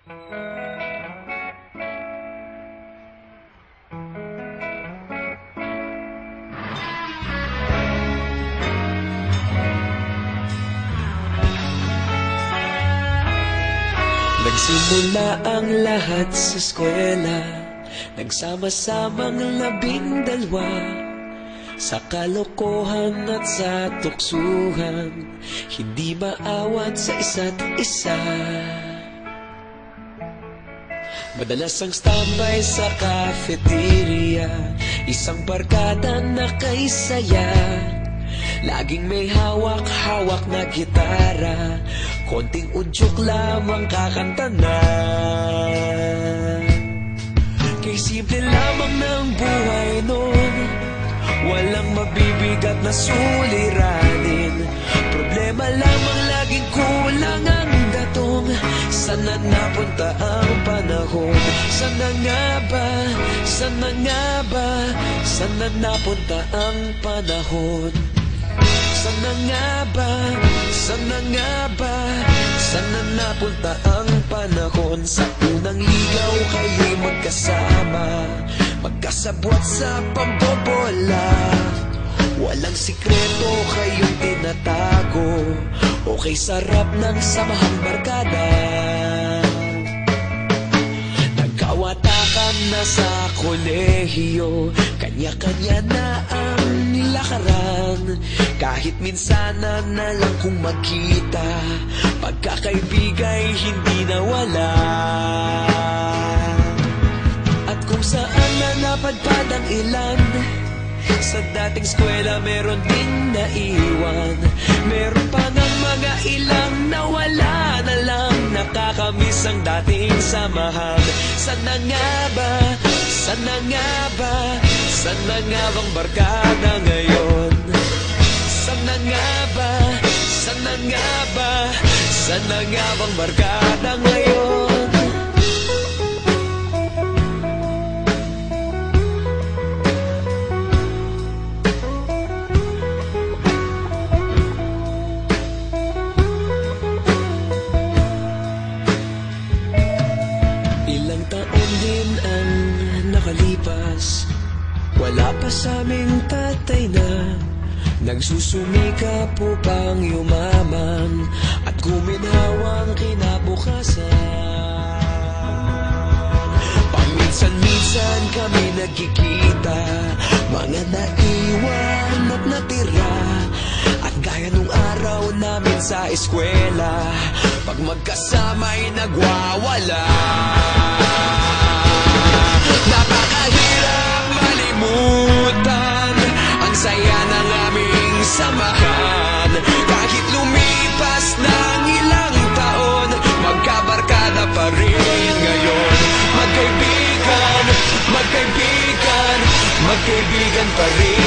Nagsimula ang lahat sa eskwela, nagsama-samang 12 sa kalokohan at sa tuksuhan, hindi maawat sa isa't isa. Madalas ang standby sa cafeteria, isang barkada na kay saya. Laging may hawak-hawak na gitara, konting udyok lamang kakanta na. Kay simple lamang ng buhay nun, walang mabibigat na suliranin. Problema lamang laging kulang ang datong. Sana napunta ang panahon? Sana nga ba? Sana nga ba? Sana napunta ang panahon? Sana nga ba? Sana nga ba? Sana napunta ang panahon? Sa unang ligaw kayo'y magkasama, magkasabwat sa pambobola. Walang sikreto kayong tinatago, okay sarap ng samahang barkada. Nagkawatakan na sa kolehiyo, kanya-kanya na ang nilakaran. Kahit minsanan na lang kung magkita, pagkakaibigay hindi nawala. At kung saan na napadpad ang ilan, sa dating eskwela meron ding naiwan. Meron pa ng mga ilang nawala na lang, nakakamiss ang dating samahan. Sana nga ba? Sana nga ba? Sana nga bang barkada ngayon? Sana nga ba? Sana nga ba? Sana nga bang barkada ngayon? Ilang taon din ang nakalipas, wala pa sa aming tatay na nagsusumikap upang yumaman at guminhawang kinabukasan. Paminsan-minsan kami nagkikita, mga naiwan at natira. At gaya nung araw namin sa eskwela, pag magkasama'y nagwawala. Napakahirap malimutan ang saya ng aming samahan. Kahit lumipas ng ilang taon, magkabarkada pa rin ngayon. Magkaibigan, magkaibigan, magkaibigan pa rin.